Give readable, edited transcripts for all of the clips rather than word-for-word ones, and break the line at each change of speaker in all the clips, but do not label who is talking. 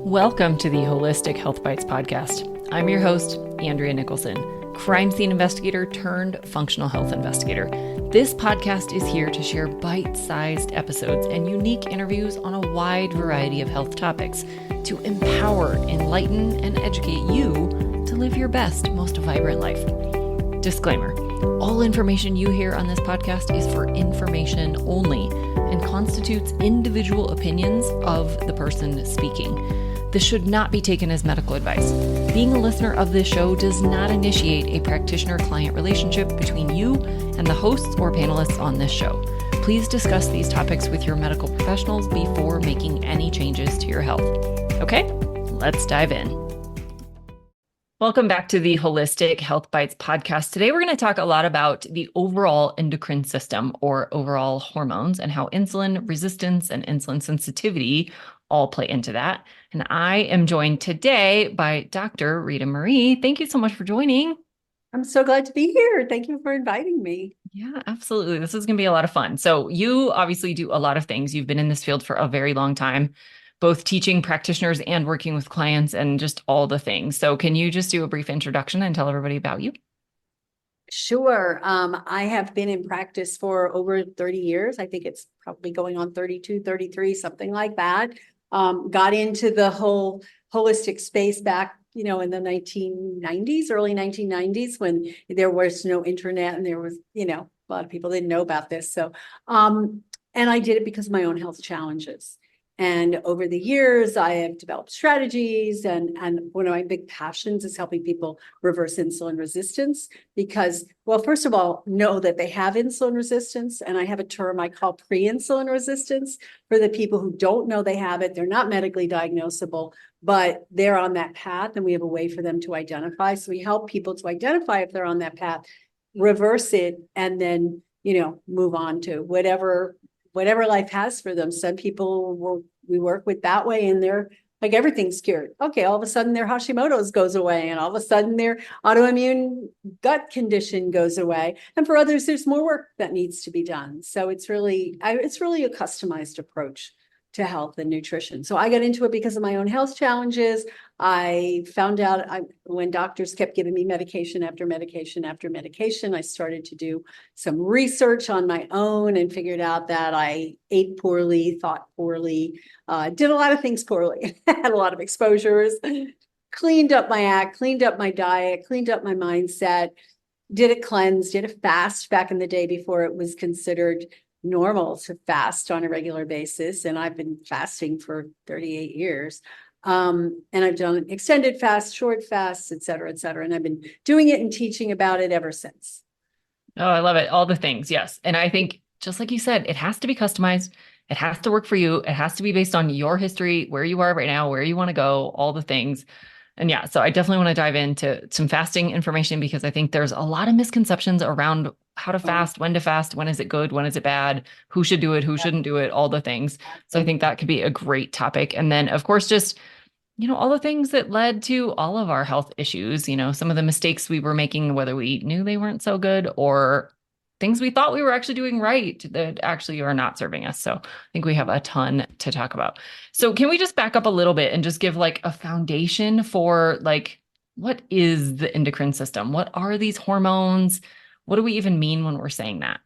Welcome to the Holistic Health Bites podcast. I'm your host, Andrea Nicholson, crime scene investigator turned functional health investigator. This podcast is here to share bite-sized episodes and unique interviews on a wide variety of health topics to empower, enlighten, and educate you to live your best, most vibrant life. Disclaimer: all information you hear on this podcast is for information only and constitutes individual opinions of the person speaking. This should not be taken as medical advice. Being a listener of this show does not initiate a practitioner-client relationship between you and the hosts or panelists on this show. Please discuss these topics with your medical professionals before making any changes to your health. Okay, let's dive in. Welcome back to the Holistic Health Bites podcast. Today, we're going to talk a lot about the overall endocrine system or overall hormones and how insulin resistance and insulin sensitivity all play into that. And I am joined today by Dr. RitaMarie. Thank you so much for joining.
I'm so glad to be here. Thank you for inviting me.
Yeah, absolutely. This is going to be a lot of fun. So you obviously do a lot of things. You've been in this field for a very long time, both teaching practitioners and working with clients and just all the things. So can you just do a brief introduction and tell everybody about you?
Sure. I have been in practice for over 30 years. I think it's probably going on 32, 33, something like that. Got into the whole holistic space back, in the 1990s, early 1990s, when there was no internet and there was, a lot of people didn't know about this. So, and I did it because of my own health challenges. And over the years, I have developed strategies, and one of my big passions is helping people reverse insulin resistance because, well, first of all, know that they have insulin resistance. And I have a term I call pre-insulin resistance for the people who don't know they have it. They're not medically diagnosable, but they're on that path, and we have a way for them to identify. So we help people to identify if they're on that path, reverse it, and then, move on to whatever life has for them. Some people we work with that way, and they're like, everything's cured. Okay, all of a sudden their Hashimoto's goes away, and all of a sudden their autoimmune gut condition goes away. And for others, there's more work that needs to be done. So it's really a customized approach to health and nutrition. So I got into it because of my own health challenges. I found out when doctors kept giving me medication after medication after medication, I started to do some research on my own and figured out that I ate poorly, thought poorly, did a lot of things poorly, had a lot of exposures, cleaned up my act, cleaned up my diet, cleaned up my mindset, did a cleanse, did a fast back in the day before it was considered normal to fast on a regular basis. And I've been fasting for 38 years. And I've done extended fasts, short fasts, et cetera, et cetera. And I've been doing it and teaching about it ever since.
Oh, I love it. All the things. Yes. And I think, just like you said, it has to be customized. It has to work for you. It has to be based on your history, where you are right now, where you want to go, all the things. And yeah, so I definitely want to dive into some fasting information because I think there's a lot of misconceptions around how to fast, when is it good, when is it bad, who should do it, who shouldn't do it, all the things. So I think that could be a great topic. And then, of course, just, all the things that led to all of our health issues, some of the mistakes we were making, whether we knew they weren't so good or things we thought we were actually doing right that actually are not serving us. So I think we have a ton to talk about. So can we just back up a little bit and just give like a foundation for what is the endocrine system? What are these hormones? What do we even mean when we're saying that?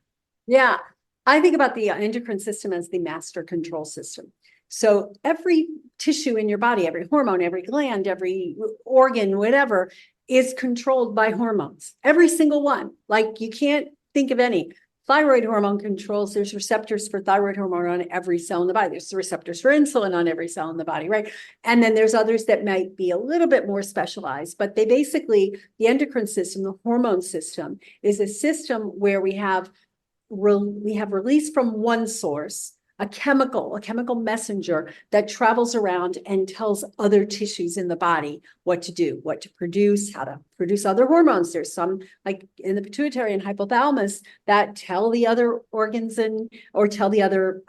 Yeah, I think about the endocrine system as the master control system. So every tissue in your body, every hormone, every gland, every organ, whatever, is controlled by hormones. Every single one. Like, you can't think of any. Thyroid hormone controls, there's receptors for thyroid hormone on every cell in the body. There's receptors for insulin on every cell in the body, right? And then there's others that might be a little bit more specialized, but they basically, the endocrine system, the hormone system, is a system where we have release from one source, a chemical messenger that travels around and tells other tissues in the body what to do, what to produce, how to produce other hormones. There's some, like in the pituitary and hypothalamus, that tell the other organs or tell the other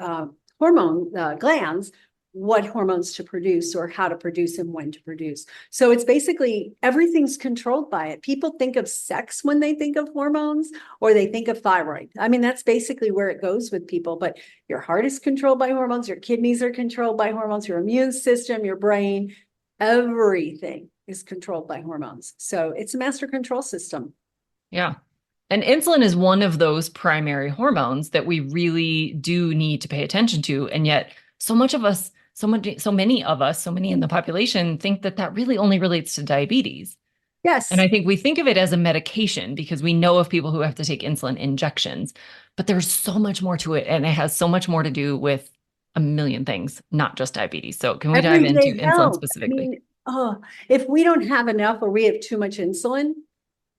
hormone glands what hormones to produce or how to produce and when to produce. So it's basically everything's controlled by it. People think of sex when they think of hormones, or they think of thyroid. I mean, that's basically where it goes with people, but your heart is controlled by hormones, your kidneys are controlled by hormones, your immune system, your brain, Everything is controlled by hormones. So it's a master control system.
Yeah. And insulin is one of those primary hormones that we really do need to pay attention to. And yet so many of us, so many in the population think that that really only relates to diabetes. And
Yes.
I think we think of it as a medication because we know of people who have to take insulin injections, but there's so much more to it. And it has so much more to do with a million things, not just diabetes. So can we dive into
Everyday
insulin
health. I
specifically?
mean, oh, if we don't have enough or we have too much insulin,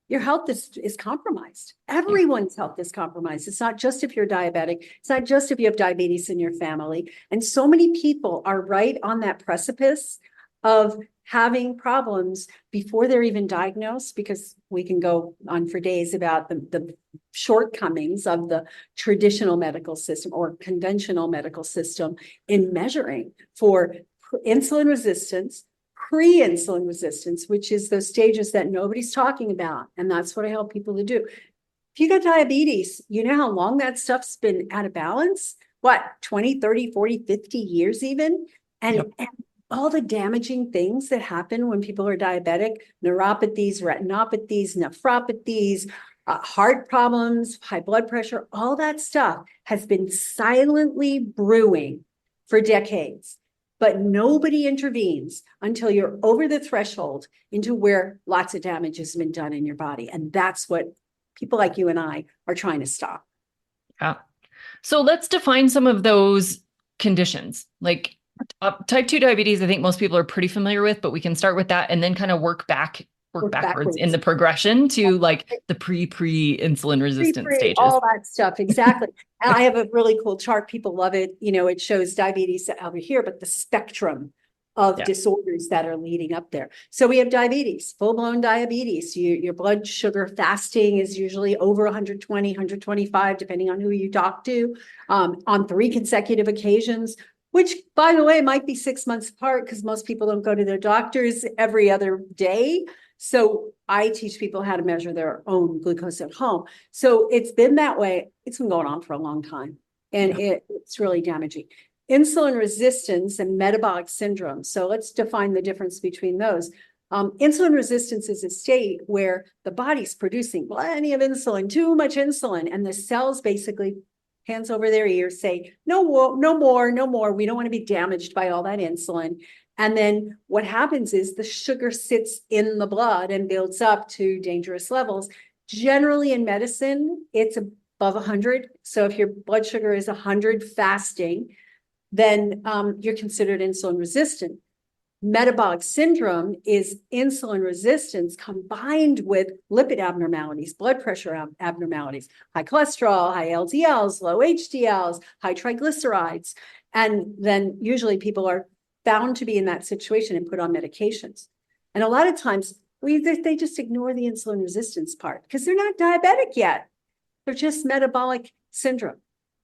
your health is compromised.
Yeah.
Everyone's health is compromised. It's not just if you're diabetic. It's not just if you have diabetes in your family. And so many people are right on that precipice of having problems before they're even diagnosed, because we can go on for days about the shortcomings of the traditional medical system or conventional medical system in measuring for insulin resistance, pre-insulin resistance, which is those stages that nobody's talking about. And that's what I help people to do. If you got diabetes, you know how long that stuff's been out of balance? What, 20, 30, 40, 50 years even? And all the damaging things that happen when people are diabetic, neuropathies, retinopathies, nephropathies, heart problems, high blood pressure, all that stuff has been silently brewing for decades. But nobody intervenes until you're over the threshold into where lots of damage has been done in your body. And that's what people like you and I are trying to stop.
Yeah. So let's define some of those conditions. Like type 2 diabetes, I think most people are pretty familiar with, but we can start with that and then kind of work backwards in the progression to like the pre-insulin resistant stages.
All that stuff. Exactly. And I have a really cool chart. People love it. You know, it shows diabetes over here, but the spectrum of disorders that are leading up there. So we have diabetes, full-blown diabetes. Your blood sugar fasting is usually over 120, 125, depending on who you talk to, on 3 consecutive occasions, which, by the way, might be 6 months apart because most people don't go to their doctors every other day. So I teach people how to measure their own glucose at home. So it's been that way. It's been going on for a long time, and it's really damaging. Insulin resistance and metabolic syndrome. So let's define the difference between those. Insulin resistance is a state where the body's producing plenty of insulin, too much insulin, and the cells basically, hands over their ears, say, no more, no more, no more. We don't want to be damaged by all that insulin. And then what happens is the sugar sits in the blood and builds up to dangerous levels. Generally in medicine, it's above 100. So if your blood sugar is 100 fasting, then you're considered insulin resistant. Metabolic syndrome is insulin resistance combined with lipid abnormalities, blood pressure abnormalities, high cholesterol, high LDLs, low HDLs, high triglycerides. And then usually people are found to be in that situation and put on medications. And a lot of times they just ignore the insulin resistance part because they're not diabetic yet. They're just metabolic syndrome.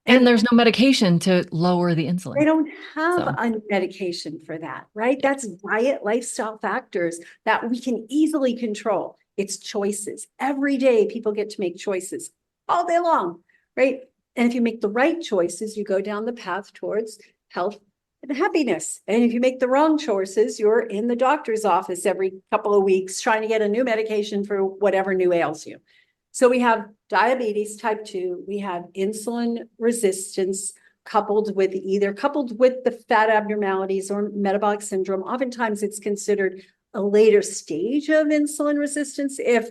And there's no medication to lower the insulin.
They don't have a medication for that, right? That's diet, lifestyle factors that we can easily control. It's choices. Every day, people get to make choices all day long, right? And if you make the right choices, you go down the path towards health and happiness. And if you make the wrong choices, you're in the doctor's office every couple of weeks trying to get a new medication for whatever new ails you. So we have diabetes type 2, we have insulin resistance coupled with the fat abnormalities or metabolic syndrome. Oftentimes it's considered a later stage of insulin resistance if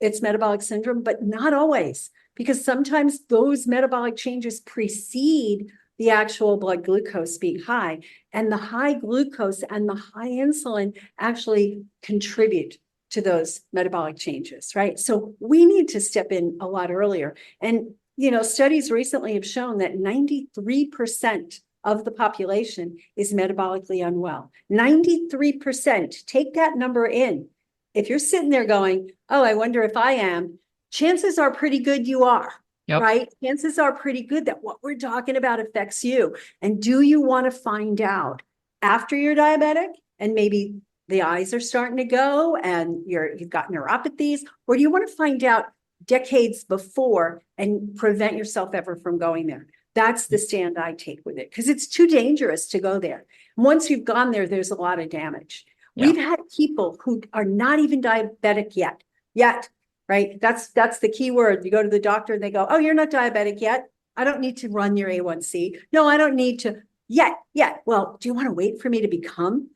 it's metabolic syndrome, but not always, because sometimes those metabolic changes precede the actual blood glucose being high, and the high glucose and the high insulin actually contribute to those metabolic changes, right? So we need to step in a lot earlier. And, you know, studies recently have shown that 93% of the population is metabolically unwell. 93%, take that number in. If you're sitting there going, oh, I wonder if I am, chances are pretty good you are, right? Chances are pretty good that what we're talking about affects you. And do you want to find out after you're diabetic and maybe the eyes are starting to go and you've got neuropathies, or do you want to find out decades before and prevent yourself ever from going there? That's the stand I take with it, because it's too dangerous to go there. Once you've gone there, there's a lot of damage.
Yeah.
We've had people who are not even diabetic yet, right? That's the key word. You go to the doctor and they go, oh, you're not diabetic yet. I don't need to run your A1C. No, I don't need to yet. Well, do you want to wait for me to become?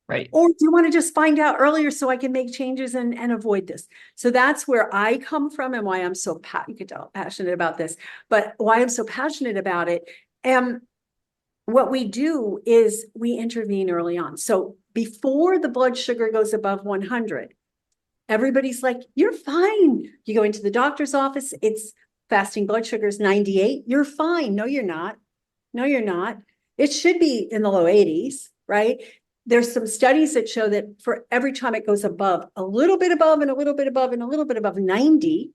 Right.
Or do you want to just find out earlier so I can make changes and avoid this? So that's where I come from and why I'm so, you could tell, passionate about this, but why I'm so passionate about it. And what we do is we intervene early on. So before the blood sugar goes above 100, everybody's like, you're fine. You go into the doctor's office, it's fasting blood sugar is 98. You're fine. No, you're not. No, you're not. It should be in the low 80s, right? There's some studies that show that for every time it goes above, a little bit above and a little bit above and a little bit above 90,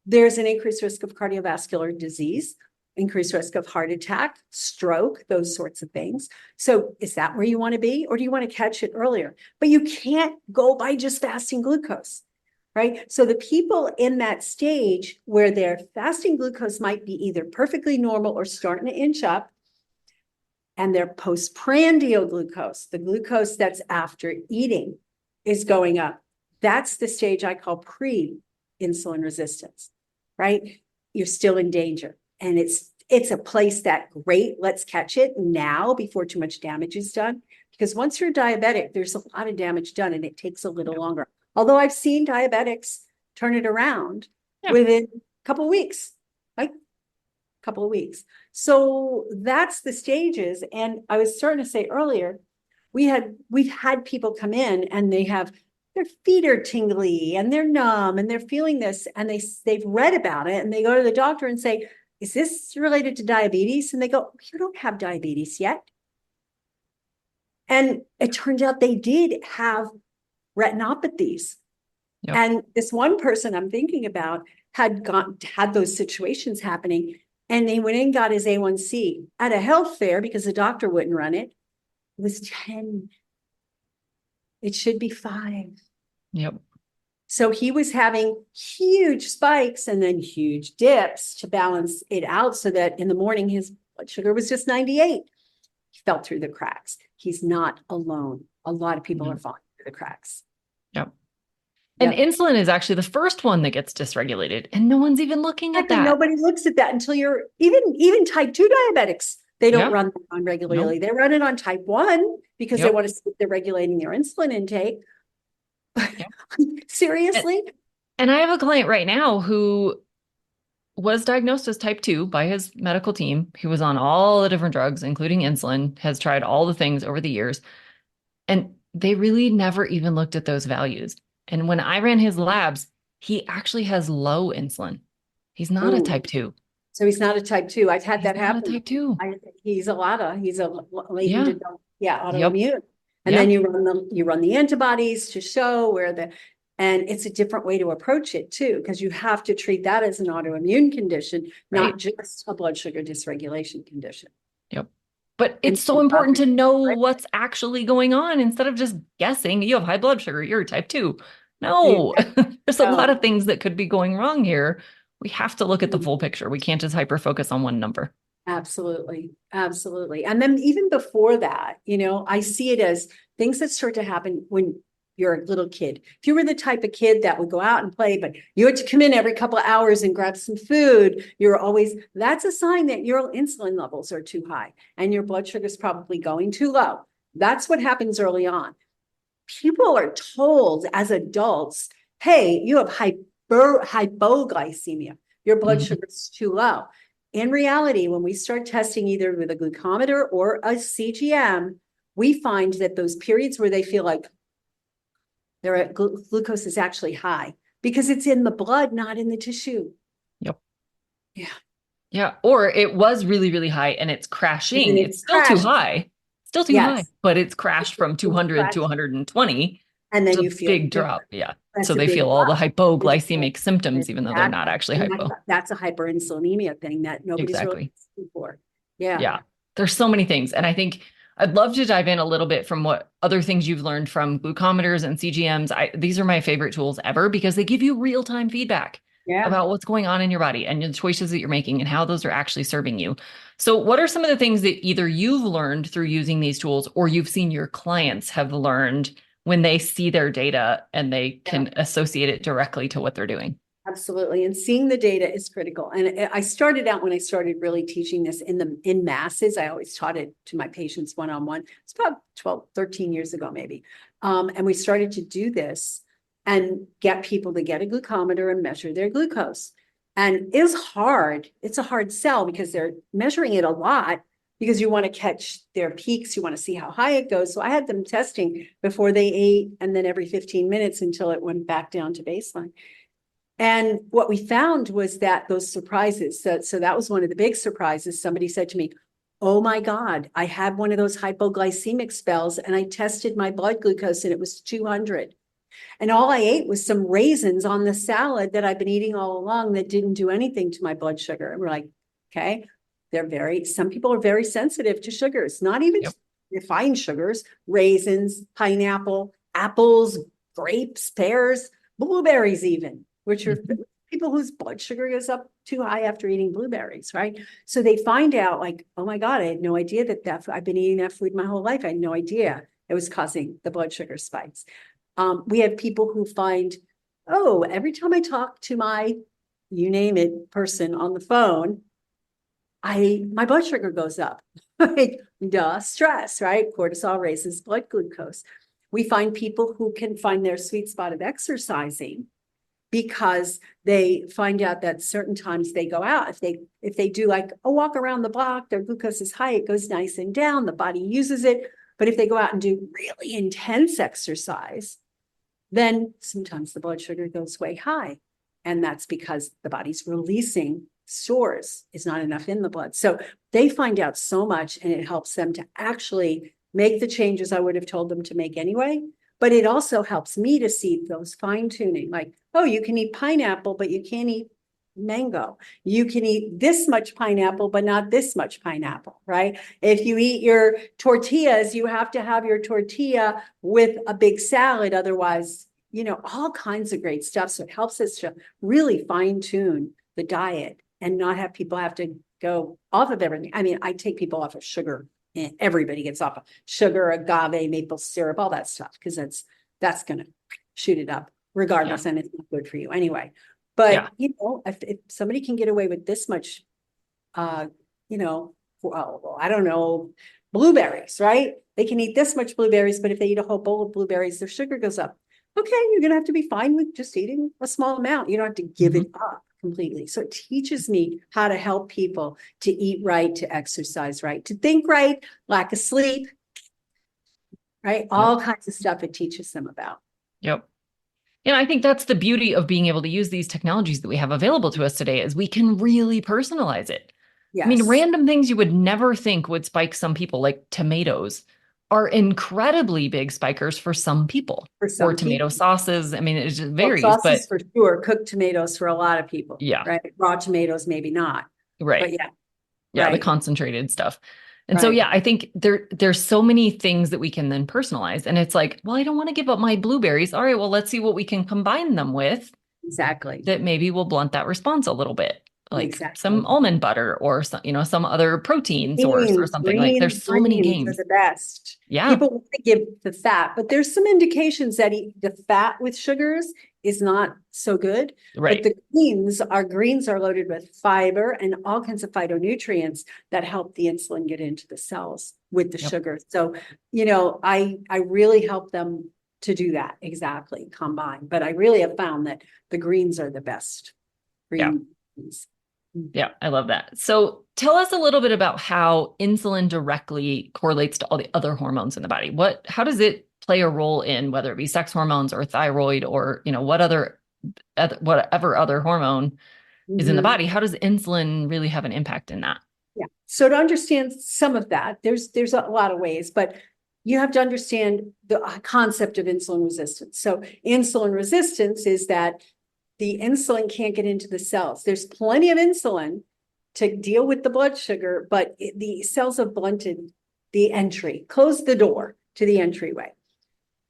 there's an increased risk of cardiovascular disease, increased risk of heart attack, stroke, those sorts of things. So is that where you want to be? Or do you want to catch it earlier? But you can't go by just fasting glucose, right? So the people in that stage where their fasting glucose might be either perfectly normal or starting to inch up, and their postprandial glucose, the glucose that's after eating, is going up. That's the stage I call pre-insulin resistance, right? You're still in danger. And it's a place that, great, let's catch it now before too much damage is done. Because once you're diabetic, there's a lot of damage done and it takes a little longer. Although I've seen diabetics turn it around within a couple of weeks, right? Couple of weeks. So that's the stages. And I was starting to say earlier, we've had people come in and their feet are tingly and they're numb and they're feeling this and they've read about it and they go to the doctor and say, is this related to diabetes? And they go, you don't have diabetes yet. And it turned out they did have retinopathies. Yep. And this one person I'm thinking about had those situations happening. And they went in and got his A1C at a health fair because the doctor wouldn't run it. It was 10. It should be 5.
Yep.
So he was having huge spikes and then huge dips to balance it out so that in the morning his blood sugar was just 98. He fell through the cracks. He's not alone. A lot of people are falling through the cracks.
Yep. And insulin is actually the first one that gets dysregulated, and no one's even looking at that.
Nobody looks at that until you're even type 2 diabetics. They don't run that on regularly. Nope. They run it on type 1 because they want to see if they're regulating their insulin intake. Seriously?
And I have a client right now who was diagnosed as type 2 by his medical team. He was on all the different drugs, including insulin, has tried all the things over the years. And they really never even looked at those values. And when I ran his labs, he actually has low insulin. He's not a type 2.
So he's not a type 2. I've had that happen.
Type 2.
He's a latent autoimmune. And then you run the antibodies to show and it's a different way to approach it too, because you have to treat that as an autoimmune condition, not just a blood sugar dysregulation condition.
Yep. But it's so important to know what's actually going on instead of just guessing you have high blood sugar, you're type 2. No, there's a lot of things that could be going wrong here. We have to look at the full picture. We can't just hyper focus on one number.
Absolutely. Absolutely. And then even before that, I see it as things that start to happen when you're a little kid. If you were the type of kid that would go out and play, but you had to come in every couple of hours and grab some food, that's a sign that your insulin levels are too high and your blood sugar is probably going too low. That's what happens early on. People are told as adults, hey, you have hypoglycemia. Your blood sugar is too low. In reality, when we start testing either with a glucometer or a CGM, we find that those periods where they feel like their glucose is actually high because it's in the blood, not in the tissue.
Yep.
Yeah.
Yeah. Or it was really, really high and it's crashing. It's still too high. Still too high, but it's crashed from 200 to 120.
And then you feel
a big drop. Yeah. So they feel all the hypoglycemic symptoms, even though they're not actually hypo.
That's a hyperinsulinemia thing that nobody's really looking for. Yeah.
Yeah. There's so many things. And I think I'd love to dive in a little bit from what other things you've learned from glucometers and CGMs. These are my favorite tools ever because they give you real-time feedback.
Yeah.
about what's going on in your body and the choices that you're making and how those are actually serving you. So what are some of the things that either you've learned through using these tools or you've seen your clients have learned when they see their data and they can associate it directly to what they're doing?
Absolutely. And seeing the data is critical. And I started out when I started really teaching this in masses. I always taught it to my patients one-on-one. It's about 12, 13 years ago, maybe. And we started to do this and get people to get a glucometer and measure their glucose. And it was hard. It's a hard sell because they're measuring it a lot because you want to catch their peaks. You want to see how high it goes. So I had them testing before they ate and then every 15 minutes until it went back down to baseline. And what we found was that those surprises, so that was one of the big surprises. Somebody said to me, oh my God, I had one of those hypoglycemic spells and I tested my blood glucose and it was 200. And all I ate was some raisins on the salad that I've been eating all along that didn't do anything to my blood sugar. And we're like, okay, some people are very sensitive to sugars, not even refined sugars, raisins, pineapple, apples, grapes, pears, blueberries even, which are people whose blood sugar goes up too high after eating blueberries, right? So they find out like, oh my God, I had no idea that I've been eating that food my whole life. I had no idea it was causing the blood sugar spikes. We have people who find, oh, every time I talk to my, you name it, person on the phone, my blood sugar goes up. Like, duh, stress, right? Cortisol raises blood glucose. We find people who can find their sweet spot of exercising because they find out that certain times they go out, if they do like a walk around the block, their glucose is high, it goes nice and down, the body uses it. But if they go out and do really intense exercise, then sometimes the blood sugar goes way high. And that's because the body's releasing stores. It's not enough in the blood. So they find out so much and it helps them to actually make the changes I would have told them to make anyway. But it also helps me to see those fine tuning, like, oh, you can eat pineapple, but you can't eat mango. You can eat this much pineapple, but not this much pineapple, right? If you eat your tortillas, you have to have your tortilla with a big salad. Otherwise, all kinds of great stuff. So it helps us to really fine tune the diet and not have people have to go off of everything. I mean, I take people off of sugar. And everybody gets off of sugar, agave, maple syrup, all that stuff, because that's going to shoot it up regardless, and it's not good for you anyway. But if somebody can get away with this much, well, I don't know, blueberries, right? They can eat this much blueberries, but if they eat a whole bowl of blueberries, their sugar goes up. Okay, you're going to have to be fine with just eating a small amount. You don't have to give it up completely. So it teaches me how to help people to eat right, to exercise right, to think right, lack of sleep, right? All kinds of stuff it teaches them about.
Yep. And I think that's the beauty of being able to use these technologies that we have available to us today is we can really personalize it.
Yes.
I mean, random things you would never think would spike some people, like tomatoes, are incredibly big spikers for some people. Or tomato sauces. I mean, it just varies.
Well, sauces for sure. Cooked tomatoes for a lot of people.
Yeah.
Right. Raw tomatoes, maybe not.
Right.
But yeah.
Yeah. The concentrated stuff. And so, I think there's so many things that we can then personalize. And it's like, well, I don't want to give up my blueberries. All right, well, let's see what we can combine them with.
Exactly.
That maybe will blunt that response a little bit. Like some almond butter or some other protein source or something. Like there's so many games.
Are the best.
Yeah.
People want to give the fat, but there's some indications that the fat with sugars is not so good.
Right.
But the greens are loaded with fiber and all kinds of phytonutrients that help the insulin get into the cells with the sugar. So, I really help them to do that exactly, combine. But I really have found that the greens are the best. Greens.
Yeah, I love that. So tell us a little bit about how insulin directly correlates to all the other hormones in the body. How does it play a role in whether it be sex hormones or thyroid or, whatever other hormone is in the body? How does insulin really have an impact in that?
Yeah. So to understand some of that, there's a lot of ways, but you have to understand the concept of insulin resistance. So insulin resistance is that the insulin can't get into the cells. There's plenty of insulin to deal with the blood sugar, but the cells have blunted the entry, closed the door to the entryway.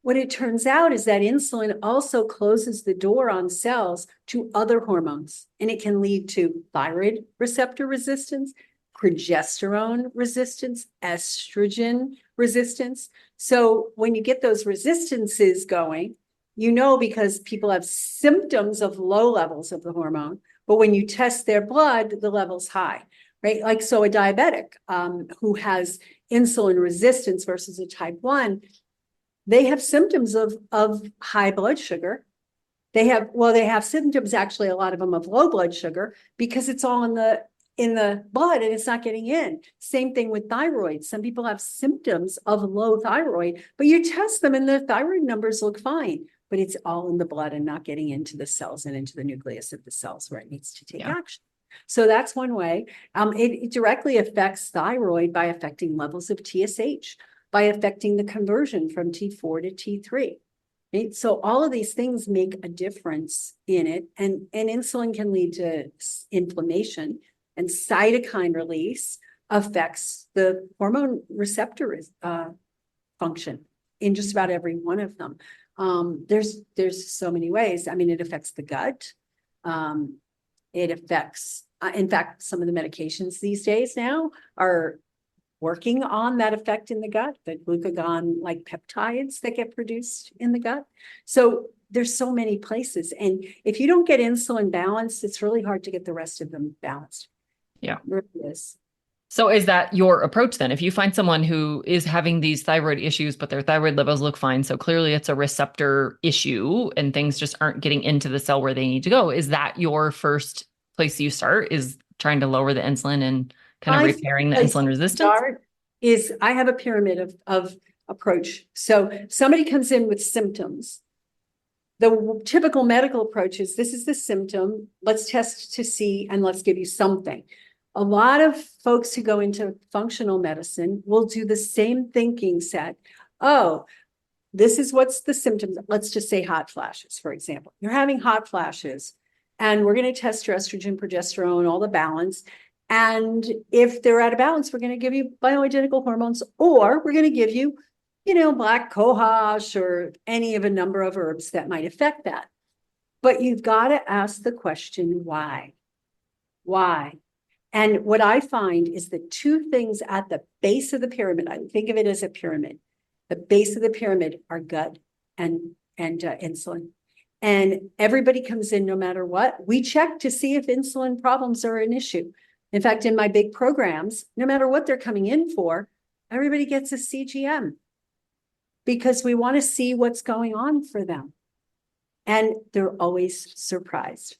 what it turns out is that insulin also closes the door on cells to other hormones, and it can lead to thyroid receptor resistance, progesterone resistance, estrogen resistance. So when you get those resistances going, because people have symptoms of low levels of the hormone, but when you test their blood, the level's high, right? Like, so a diabetic who has insulin resistance versus a type 1, they have symptoms of high blood sugar. They have symptoms, actually, a lot of them, of low blood sugar, because it's all in the blood and it's not getting in. Same thing with thyroid. Some people have symptoms of low thyroid, but you test them and the thyroid numbers look fine, but it's all in the blood and not getting into the cells and into the nucleus of the cells where it needs to take action. So that's one way. It directly affects thyroid by affecting levels of TSH, by affecting the conversion from T4 to T3. Right? So all of these things make a difference in it. And insulin can lead to inflammation, and cytokine release affects the hormone receptor function in just about every one of them. There's so many ways. I mean, it affects the gut. It affects, in fact, some of the medications these days now are working on that effect in the gut, the glucagon-like peptides that get produced in the gut. So there's so many places. And if you don't get insulin balanced, it's really hard to get the rest of them balanced.
Yeah.
It really is.
So is that your approach then? If you find someone who is having these thyroid issues, but their thyroid levels look fine, so clearly it's a receptor issue and things just aren't getting into the cell where they need to go, is that your first place you start, is trying to lower the insulin and kind of repairing the insulin resistance?
I have a pyramid of approach. So somebody comes in with symptoms. The typical medical approach is, this is the symptom, let's test to see, and let's give you something. A lot of folks who go into functional medicine will do the same thinking set. Oh, this is what's the symptoms. Let's just say hot flashes, for example. You're having hot flashes, and we're going to test your estrogen, progesterone, all the balance. And if they're out of balance, we're going to give you bioidentical hormones, or we're going to give you, black cohosh or any of a number of herbs that might affect that. But you've got to ask the question, why? Why? And what I find is the two things at the base of the pyramid, I think of it as a pyramid. The base of the pyramid are gut and insulin. And everybody comes in no matter what. We check to see if insulin problems are an issue. In fact, in my big programs, no matter what they're coming in for, everybody gets a CGM because we want to see what's going on for them. And they're always surprised.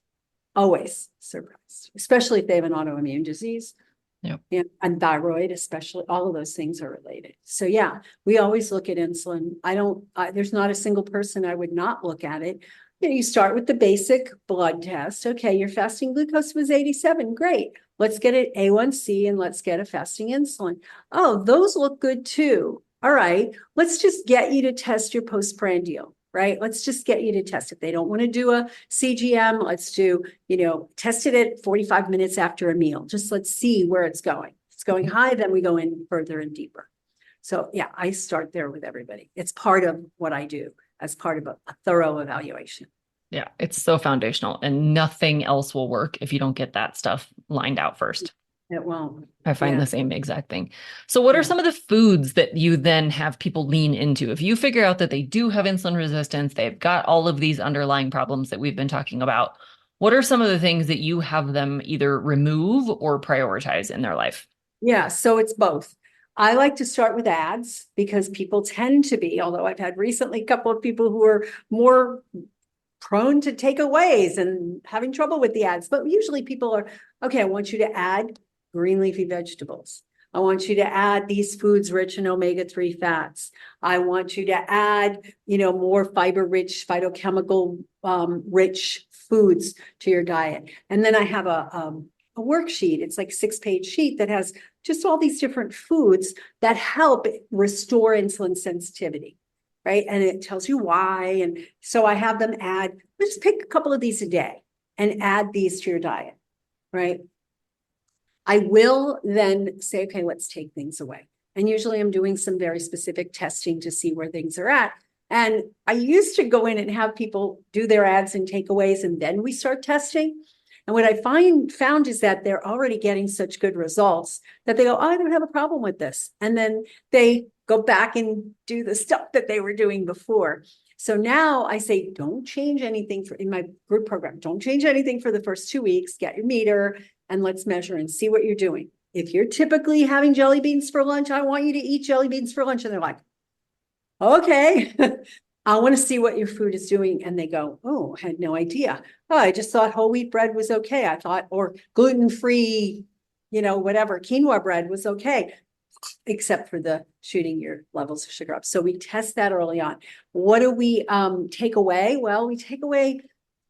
Always surprised, especially if they have an autoimmune disease.
Yep.
And thyroid, especially, all of those things are related. So yeah, we always look at insulin. There's not a single person I would not look at it. You start with the basic blood test. Okay, your fasting glucose was 87. Great. Let's get an A1C and let's get a fasting insulin. Oh, those look good too. All right, let's just get you to test your postprandial. Right? Let's just get you to test. If they don't want to do a CGM, let's do, test it at 45 minutes after a meal. Just let's see where it's going. If it's going high, then we go in further and deeper. So yeah, I start there with everybody. It's part of what I do as part of a thorough evaluation.
Yeah, it's so foundational, and nothing else will work if you don't get that stuff lined out first.
It won't.
I find the same exact thing. So what are some of the foods that you then have people lean into? If you figure out that they do have insulin resistance, they've got all of these underlying problems that we've been talking about, what are some of the things that you have them either remove or prioritize in their life?
Yeah, so it's both. I like to start with ads because people tend to be, although I've had recently a couple of people who are more prone to takeaways and having trouble with the ads, but usually people are, okay, I want you to add green leafy vegetables. I want you to add these foods rich in omega-3 fats. I want you to add, more fiber-rich, phytochemical rich foods to your diet. And then I have a worksheet. It's like a 6-page sheet that has just all these different foods that help restore insulin sensitivity, right? And it tells you why. And so I have them just pick a couple of these a day and add these to your diet, right? I will then say, okay, let's take things away. And usually I'm doing some very specific testing to see where things are at. And I used to go in and have people do their ads and takeaways, and then we start testing. And what I found is that they're already getting such good results that they go, oh, I don't have a problem with this. And then they go back and do the stuff that they were doing before. So now I say, don't change anything in my group program. Don't change anything for the first 2 weeks. Get your meter and let's measure and see what you're doing. If you're typically having jelly beans for lunch, I want you to eat jelly beans for lunch. And they're like, okay, I want to see what your food is doing. And they go, oh, I had no idea. Oh, I just thought whole wheat bread was okay. I thought, or gluten-free, whatever, quinoa bread was okay, except for the shooting your levels of sugar up. So we test that early on. What do we take away? Well, we take away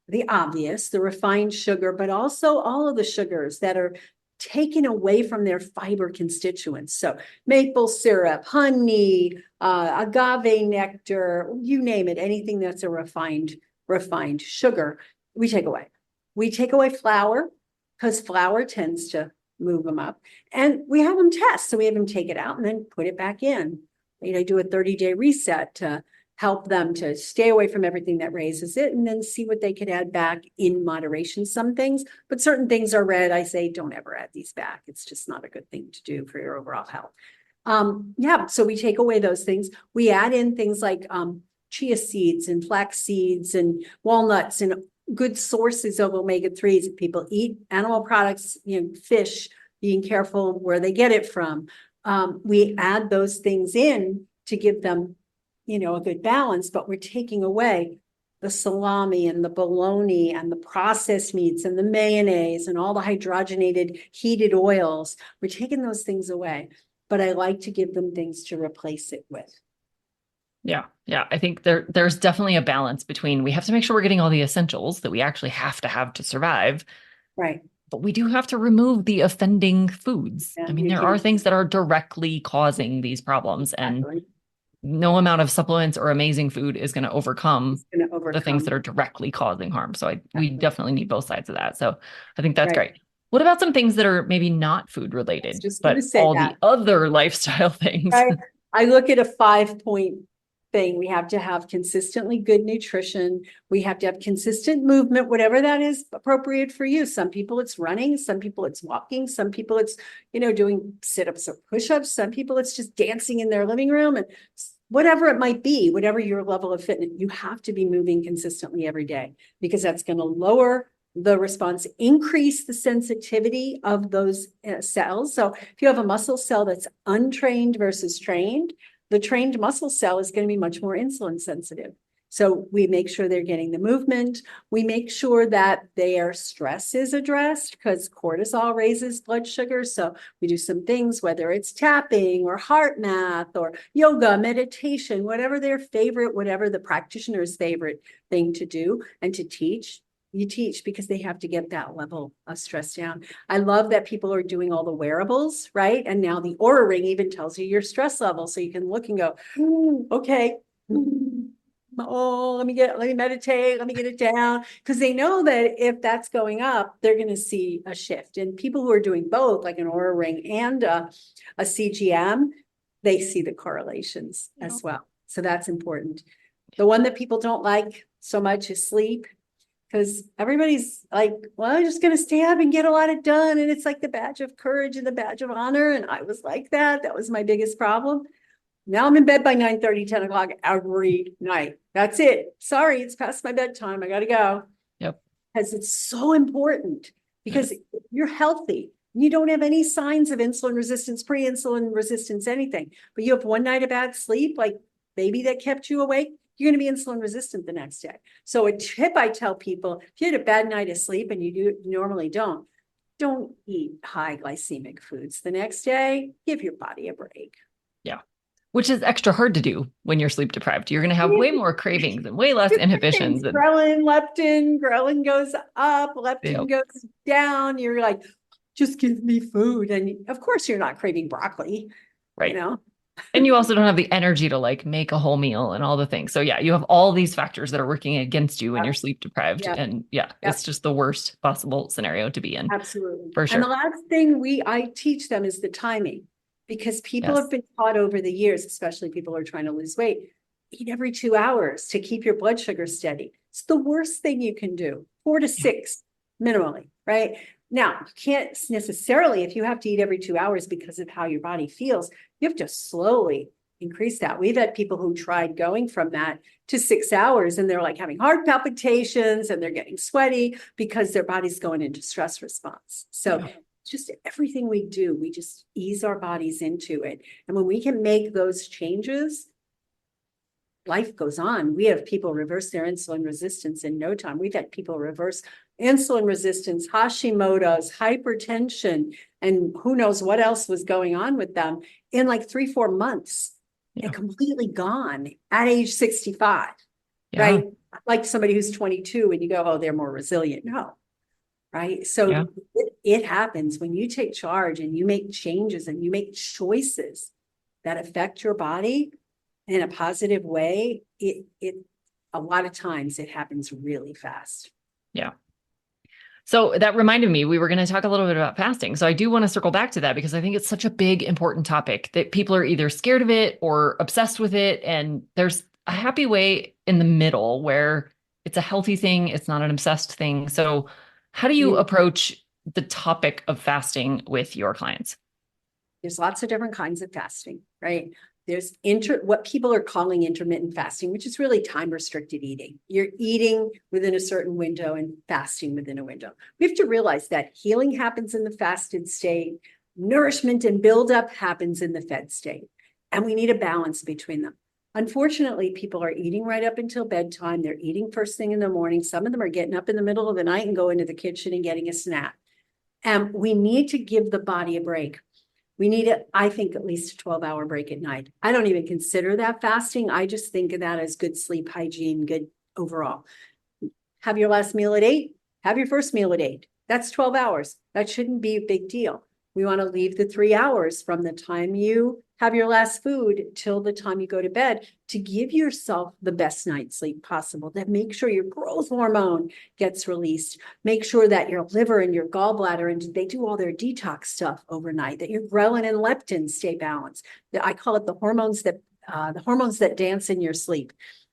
the obvious, the refined sugar, but also all of the sugars that are taken away from their fiber constituents. So maple syrup, honey, agave nectar, you name it, anything that's a refined sugar, we take away. We take away flour because flour tends to move them up, and we have them test. So we have them take it out and then put it back in. Do a 30-day reset to help them to stay away from everything that raises it, and then see what they could add back in moderation. Some things, but certain things are red. I say, don't ever add these back. It's just not a good thing to do for your overall health. So we take away those things. We add in things like chia seeds and flax seeds and walnuts and good sources of omega-3s. If people eat animal products, fish, being careful where they get it from. We add those things in to give them a good balance, but we're taking away the salami and the bologna and the processed meats and the mayonnaise and all the hydrogenated heated oils. We're taking those things away, but I like to give them things to replace it with.
Yeah. I think there's definitely a balance between, we have to make sure we're getting all the essentials that we actually have to survive.
Right.
But we do have to remove the offending foods.
Yeah,
I mean, there are things that are directly causing these problems, and no amount of supplements or amazing food is going to overcome the things that are directly causing harm. So we definitely need both sides of that. So I think that's great. What about some things that are maybe not food related, but all the other lifestyle things?
I look at a 5-point thing. We have to have consistently good nutrition. We have to have consistent movement, whatever that is appropriate for you. Some people it's running, some people it's walking, some people it's, doing sit-ups or push-ups. Some people it's just dancing in their living room, and whatever it might be, whatever your level of fitness, you have to be moving consistently every day, because that's going to lower the response, increase the sensitivity of those cells. So if you have a muscle cell that's untrained versus trained, the trained muscle cell is going to be much more insulin sensitive. So we make sure they're getting the movement. We make sure that their stress is addressed, because cortisol raises blood sugar. So we do some things, whether it's tapping or heart math or yoga, meditation, whatever their favorite, whatever the practitioner's favorite thing to do and to teach. You teach, because they have to get that level of stress down. I love that people are doing all the wearables, right? And now the Oura Ring even tells you your stress level. So you can look and go, okay. Oh, let me meditate. Let me get it down. Because they know that if that's going up, they're going to see a shift. And people who are doing both, like an Oura Ring and a CGM, they see the correlations as well. So that's important. The one that people don't like so much is sleep. Because everybody's like, well, I'm just going to stay up and get a lot of done. And it's like the badge of courage and the badge of honor. And I was like that. That was my biggest problem. Now I'm in bed by 9:30, 10 o'clock every night. That's it. Sorry, it's past my bedtime. I got to go.
Yep.
Because it's so important, because you're healthy. You don't have any signs of insulin resistance, pre-insulin resistance, anything. But you have one night of bad sleep, like baby that kept you awake, you're going to be insulin resistant the next day. So a tip I tell people, if you had a bad night of sleep and you normally don't eat high glycemic foods the next day. Give your body a break.
Yeah. Which is extra hard to do when you're sleep deprived. You're going to have way more cravings and way less inhibitions.
Ghrelin, leptin, ghrelin goes up, leptin goes down. You're like, just give me food. And of course you're not craving broccoli,
right? And you also don't have the energy to make a whole meal and all the things. So you have all these factors that are working against you when you're sleep deprived. And it's just the worst possible scenario to be in.
Absolutely.
For sure.
And the last thing I teach them is the timing, because people have been taught over the years, especially people who are trying to lose weight, eat every 2 hours to keep your blood sugar steady. It's the worst thing you can do, 4 to 6 minimally, right? Now, you can't necessarily, if you have to eat every 2 hours because of how your body feels, you have to slowly increase that. We've had people who tried going from that to 6 hours, and they're like having heart palpitations and they're getting sweaty because their body's going into stress response. So just everything we do, we just ease our bodies into it. And when we can make those changes, life goes on. We have people reverse their insulin resistance in no time. We've had people reverse insulin resistance, Hashimoto's, hypertension, and who knows what else was going on with them in like 3-4 months. They're completely gone at age 65, right? Like somebody who's 22 and you go, oh, they're more resilient. No, right? So it happens when you take charge and you make changes and you make choices that affect your body in a positive way. It a lot of times it happens really fast.
Yeah. So that reminded me, we were going to talk a little bit about fasting. So I do want to circle back to that because I think it's such a big, important topic that people are either scared of it or obsessed with it. And there's a happy way in the middle where it's a healthy thing. It's not an obsessed thing. So how do you approach the topic of fasting with your clients?
There's lots of different kinds of fasting, right? There's what people are calling intermittent fasting, which is really time-restricted eating. You're eating within a certain window and fasting within a window. We have to realize that healing happens in the fasted state, nourishment and buildup happens in the fed state, and we need a balance between them. Unfortunately, people are eating right up until bedtime. They're eating first thing in the morning. Some of them are getting up in the middle of the night and going to the kitchen and getting a snack. And we need to give the body a break. We need, I think, at least a 12-hour break at night. I don't even consider that fasting. I just think of that as good sleep hygiene, good overall. Have your last meal at 8, have your first meal at 8. That's 12 hours. That shouldn't be a big deal. We want to leave the 3 hours from the time you have your last food till the time you go to bed to give yourself the best night's sleep possible. That make sure your growth hormone gets released. Make sure that your liver and your gallbladder, and they do all their detox stuff overnight, that your ghrelin and leptin stay balanced. I call it the hormones that dance in your sleep.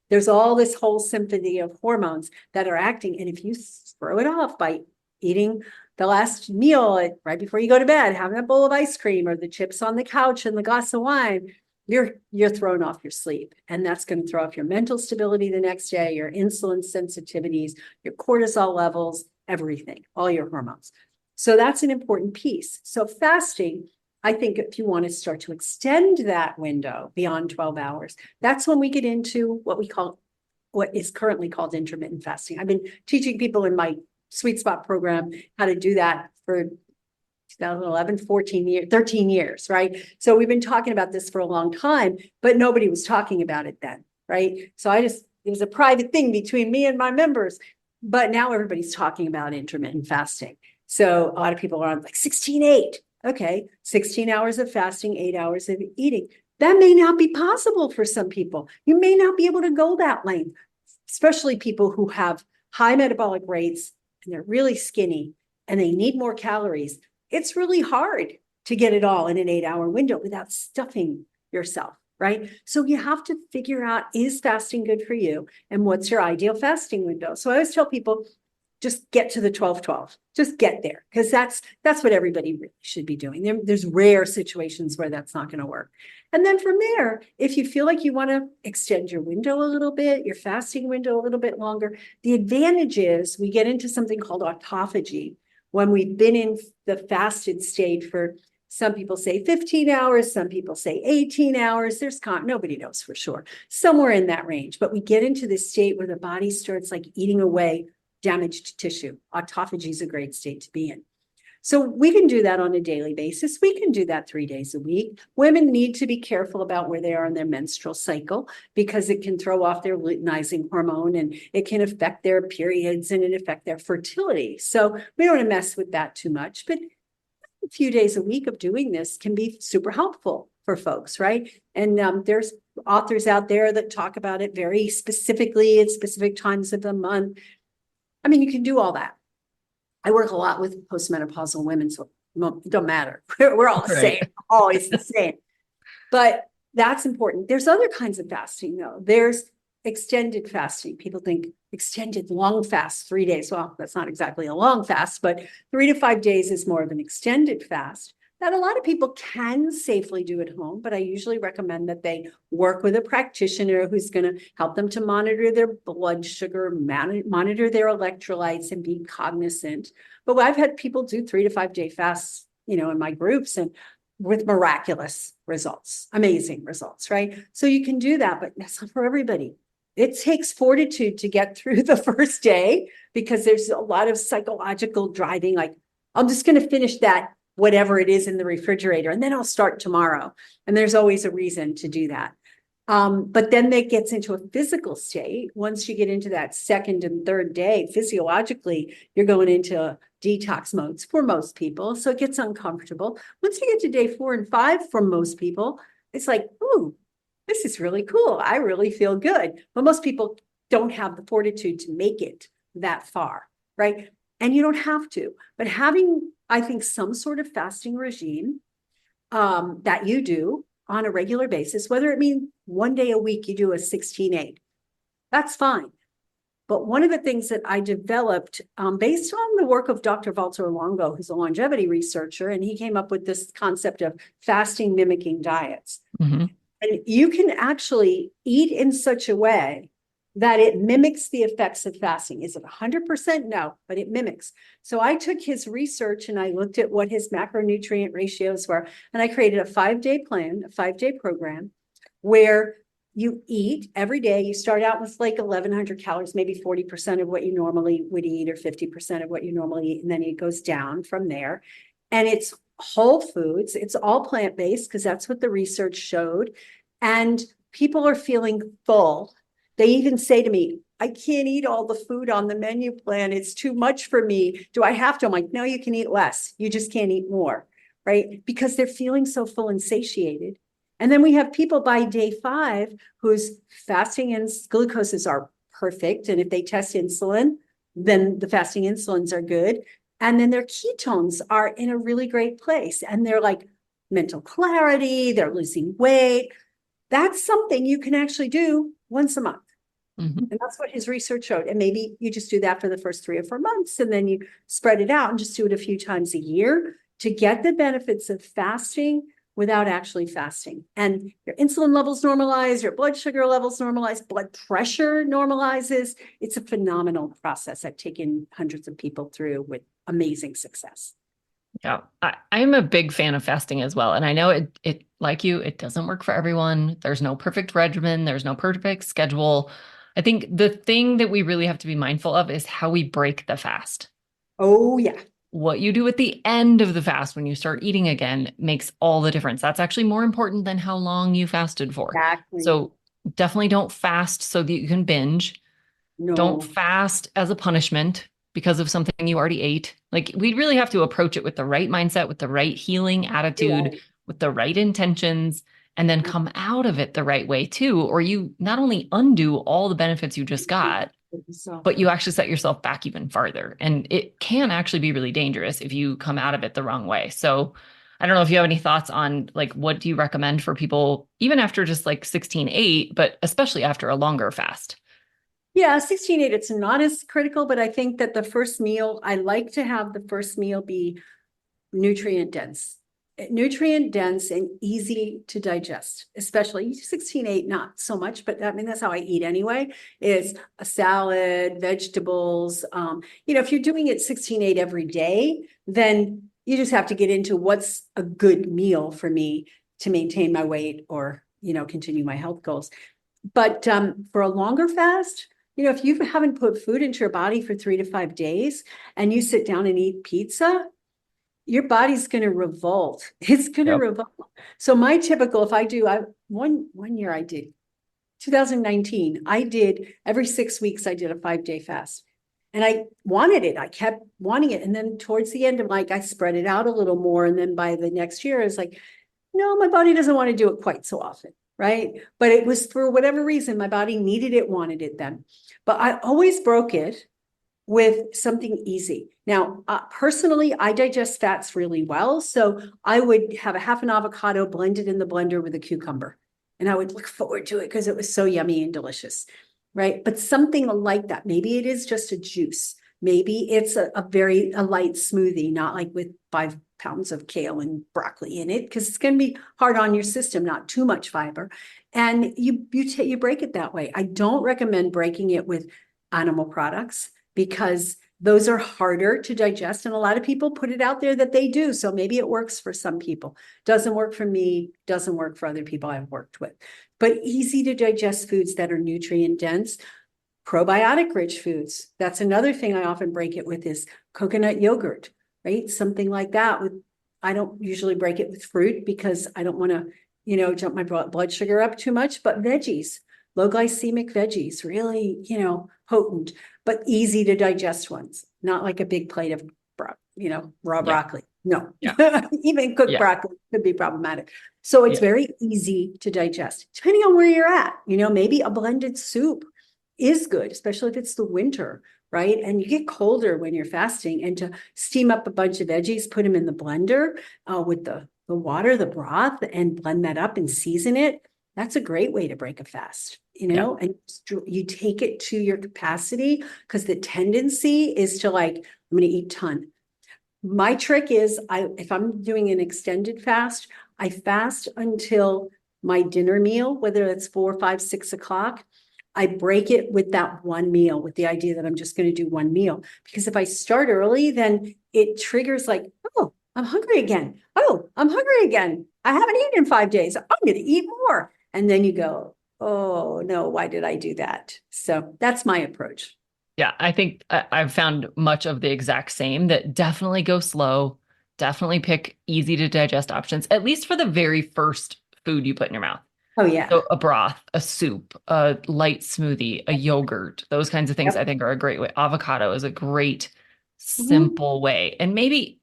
There's all this whole symphony of hormones that are acting. And if you throw it off by eating the last meal right before you go to bed, having a bowl of ice cream or the chips on the couch and the glass of wine, you're thrown off your sleep. And that's going to throw off your mental stability the next day, your insulin sensitivities, your cortisol levels, everything, all your hormones. So that's an important piece. So fasting, I think if you want to start to extend that window beyond 12 hours, that's when we get into what is currently called intermittent fasting. I've been teaching people in my Sweet Spot program how to do that for 2011, 14 years, 13 years, right? So we've been talking about this for a long time, but nobody was talking about it then, right? So it was a private thing between me and my members, but now everybody's talking about intermittent fasting. So a lot of people are on like 16-8. Okay, 16 hours of fasting, 8 hours of eating. That may not be possible for some people. You may not be able to go that length, especially people who have high metabolic rates and they're really skinny and they need more calories. It's really hard to get it all in an 8-hour window without stuffing yourself, right? So you have to figure out, is fasting good for you? And what's your ideal fasting window? So I always tell people, just get to the 12-12, just get there, because that's what everybody really should be doing. There's rare situations where that's not going to work. And then from there, if you feel like you want to extend your window a little bit, your fasting window a little bit longer, the advantage is we get into something called autophagy. When we've been in the fasted state for, some people say 15 hours, some people say 18 hours. Nobody knows for sure, somewhere in that range. But we get into this state where the body starts like eating away damaged tissue. Autophagy is a great state to be in. So we can do that on a daily basis. We can do that 3 days a week. Women need to be careful about where they are in their menstrual cycle because it can throw off their luteinizing hormone and it can affect their periods and it affect their fertility. So we don't want to mess with that too much, but a few days a week of doing this can be super helpful for folks, right? And there's authors out there that talk about it very specifically at specific times of the month. I mean, you can do all that. I work a lot with postmenopausal women, so it don't matter. We're all the same, always the same. But That's important. There's other kinds of fasting though. There's extended fasting. People think extended long fast, 3 days. Well, that's not exactly a long fast, but 3 to 5 days is more of an extended fast that a lot of people can safely do at home. But I usually recommend that they work with a practitioner who's going to help them to monitor their blood sugar, monitor their electrolytes, and be cognizant. But I've had people do 3 to 5 day fasts, in my groups, and with miraculous results, amazing results, right? So you can do that, but that's not for everybody. It takes fortitude to get through the first day because there's a lot of psychological driving. Like, I'm just going to finish that, whatever it is in the refrigerator, and then I'll start tomorrow. And there's always a reason to do that. But then that gets into a physical state. Once you get into that second and third day, physiologically, you're going into detox modes for most people. So it gets uncomfortable. Once you get to day 4 and 5, for most people, it's like, ooh, this is really cool. I really feel good. But most people don't have the fortitude to make it that far, right? And you don't have to. But having, I think, some sort of fasting regime that you do on a regular basis, whether it means one day a week you do a 16-8, that's fine. But one of the things that I developed based on the work of Dr. Valter Longo, who's a longevity researcher, and he came up with this concept of fasting mimicking diets.
Mm-hmm.
And you can actually eat in such a way that it mimics the effects of fasting. Is it 100%? No, but it mimics. So I took his research and I looked at what his macronutrient ratios were, and I created a 5-day plan, a 5-day program where you eat every day. You start out with like 1,100 calories, maybe 40% of what you normally would eat or 50% of what you normally eat. And then it goes down from there. And it's whole foods. It's all plant-based because that's what the research showed. And people are feeling full. They even say to me, I can't eat all the food on the menu plan. It's too much for me. Do I have to? I'm like, no, you can eat less. You just can't eat more, right? Because they're feeling so full and satiated. And then we have people by day 5 whose fasting and glucoses are perfect. And if they test insulin, then the fasting insulins are good. And then their ketones are in a really great place. And they're like mental clarity, they're losing weight. That's something you can actually do once a month.
Mm-hmm.
And that's what his research showed. And maybe you just do that for the first 3 or 4 months, and then you spread it out and just do it a few times a year to get the benefits of fasting without actually fasting. And your insulin levels normalize, your blood sugar levels normalize, blood pressure normalizes. It's a phenomenal process. I've taken hundreds of people through with amazing success.
Yeah, I'm a big fan of fasting as well. And I know it like you, it doesn't work for everyone. There's no perfect regimen. There's no perfect schedule. I think the thing that we really have to be mindful of is how we break the fast.
Oh, yeah.
What you do at the end of the fast when you start eating again makes all the difference. That's actually more important than how long you fasted for.
Exactly.
So definitely don't fast so that you can binge.
No.
Don't fast as a punishment because of something you already ate. Like, we really have to approach it with the right mindset, with the right healing attitude,
Right.
with the right intentions, and then come out of it the right way too. Or you not only undo all the benefits you just got, but you actually set yourself back even farther. And it can actually be really dangerous if you come out of it the wrong way. So I don't know if you have any thoughts on, like, what do you recommend for people, even after just like 16-8, but especially after a longer fast?
Yeah, 16-8, it's not as critical, but I think that the first meal, I like to have the first meal be nutrient dense and easy to digest, especially 16-8, not so much, but I mean, that's how I eat anyway, is a salad, vegetables. If you're doing it 16-8 every day, then you just have to get into what's a good meal for me to maintain my weight or, continue my health goals. But for a longer fast, if you haven't put food into your body for 3 to 5 days and you sit down and eat pizza, your body's going to revolt. It's going to revolt. So my typical, if I do, one year I did, 2019, I did every 6 weeks, I did a 5-day fast. And I wanted it. I kept wanting it. And then towards the end, I spread it out a little more. And then by the next year, I was like, no, my body doesn't want to do it quite so often. Right. But it was for whatever reason, my body needed it, wanted it then. But I always broke it with something easy. Now, personally, I digest fats really well. So I would have a half an avocado blended in the blender with a cucumber. and I would look forward to it because it was so yummy and delicious, right? But something like that, maybe it is just a juice. Maybe it's a light smoothie, not like with 5 pounds of kale and broccoli in it, because it's going to be hard on your system, not too much fiber. And you break it that way. I don't recommend breaking it with animal products because those are harder to digest. And a lot of people put it out there that they do. So maybe it works for some people. Doesn't work for me, doesn't work for other people I've worked with. But easy to digest foods that are nutrient dense. Probiotic rich foods. That's another thing I often break it with is coconut yogurt, right? Something like that. I don't usually break it with fruit because I don't want to, jump my blood sugar up too much, but veggies, low glycemic veggies, really, potent, but easy to digest ones, not like a big plate of, raw broccoli. No, even cooked broccoli could be problematic. So it's very easy to digest, depending on where you're at. Maybe a blended soup is good, especially if it's the winter, right? And you get colder when you're fasting, and to steam up a bunch of veggies, put them in the blender with the water, the broth, and blend that up and season it. That's a great way to break a fast, and you take it to your capacity, because the tendency is to I'm going to eat a ton. My trick is if I'm doing an extended fast, I fast until my dinner meal, whether it's 4, 5, 6 o'clock. I break it with that one meal, with the idea that I'm just going to do one meal. Because if I start early, then it triggers oh, I'm hungry again. Oh, I'm hungry again. I haven't eaten in 5 days. I'm going to eat more. And then you go, oh no, why did I do that? So that's my approach.
Yeah, I think I've found much of the exact same, that definitely go slow, definitely pick easy to digest options, at least for the very first food you put in your mouth.
Oh, yeah.
So a broth, a soup, a light smoothie, a yogurt, those kinds of things I think are a great way. Avocado is a great, simple way. And maybe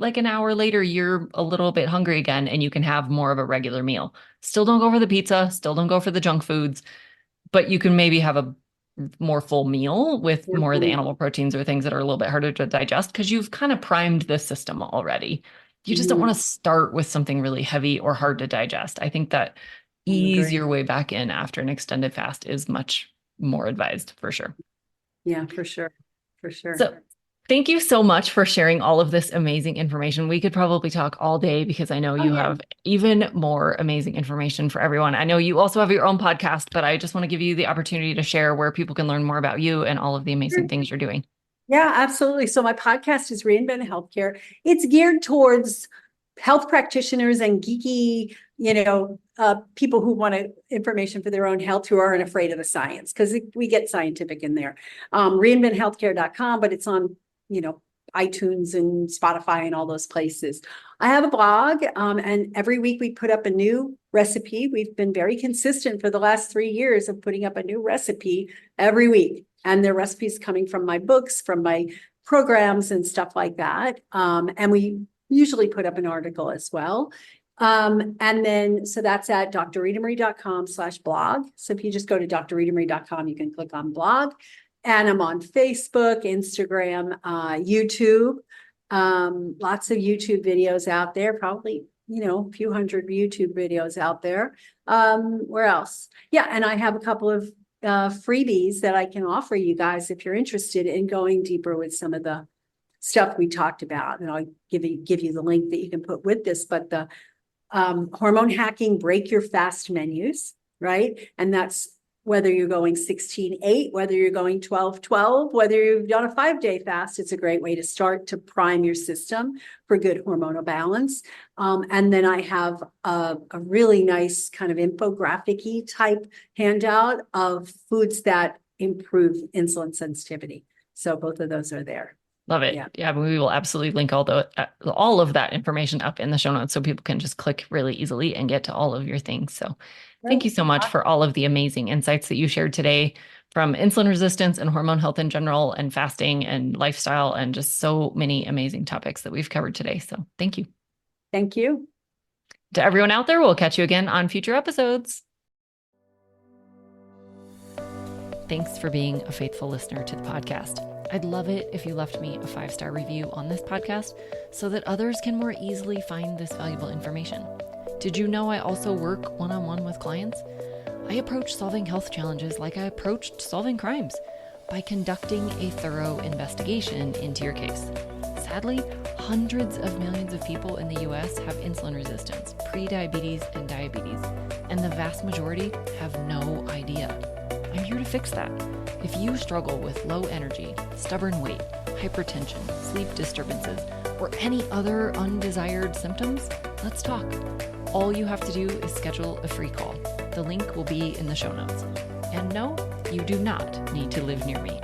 like an hour later, you're a little bit hungry again and you can have more of a regular meal. Still don't go for the pizza, still don't go for the junk foods, but you can maybe have a more full meal with more of the animal proteins or things that are a little bit harder to digest, because you've kind of primed the system already. You just don't want to start with something really heavy or hard to digest. I think that easier way back in after an extended fast is much more advised, for sure.
Yeah, for sure. For sure.
So thank you so much for sharing all of this amazing information. We could probably talk all day, because I know you have even more amazing information for everyone. I know you also have your own podcast, but I just want to give you the opportunity to share where people can learn more about you and all of the amazing things you're doing.
Yeah, absolutely. So my podcast is Reinvent Healthcare. It's geared towards health practitioners and geeky, people who want information for their own health, who aren't afraid of the science, because we get scientific in there. Reinventhealthcare.com, but it's on, iTunes and Spotify and all those places. I have a blog, and every week we put up a new recipe. We've been very consistent for the last 3 years of putting up a new recipe every week. And the recipes coming from my books, from my programs and stuff like that. And we usually put up an article as well. And then, so that's at drritamarie.com/blog. So if you just go to drritamarie.com, you can click on blog. And I'm on Facebook, Instagram, YouTube, lots of YouTube videos out there, probably, a few hundred YouTube videos out there. Where else? Yeah. And I have a couple of freebies that I can offer you guys if you're interested in going deeper with some of the stuff we talked about. And I'll give you the link that you can put with this, but the hormone hacking break your fast menus, right? And that's whether you're going 16-8, whether you're going 12-12, whether you've done a 5-day fast. It's a great way to start to prime your system for good hormonal balance. And then I have a really nice kind of infographic-y type handout of foods that improve insulin sensitivity. So both of those are there.
Love it. Yeah, we will absolutely link all of that information up in the show notes, so people can just click really easily and get to all of your things. So thank you so much for all of the amazing insights that you shared today, from insulin resistance and hormone health in general, and fasting and lifestyle, and just so many amazing topics that we've covered today. So thank you.
Thank you.
To everyone out there, we'll catch you again on future episodes. Thanks for being a faithful listener to the podcast. I'd love it if you left me a 5-star review on this podcast so that others can more easily find this valuable information. Did you know I also work one-on-one with clients? I approach solving health challenges like I approached solving crimes, by conducting a thorough investigation into your case. Sadly, hundreds of millions of people in the US have insulin resistance, prediabetes, and diabetes, and the vast majority have no idea. I'm here to fix that. If you struggle with low energy, stubborn weight, hypertension, sleep disturbances, or any other undesired symptoms, let's talk. All you have to do is schedule a free call. The link will be in the show notes. And no, you do not need to live near me.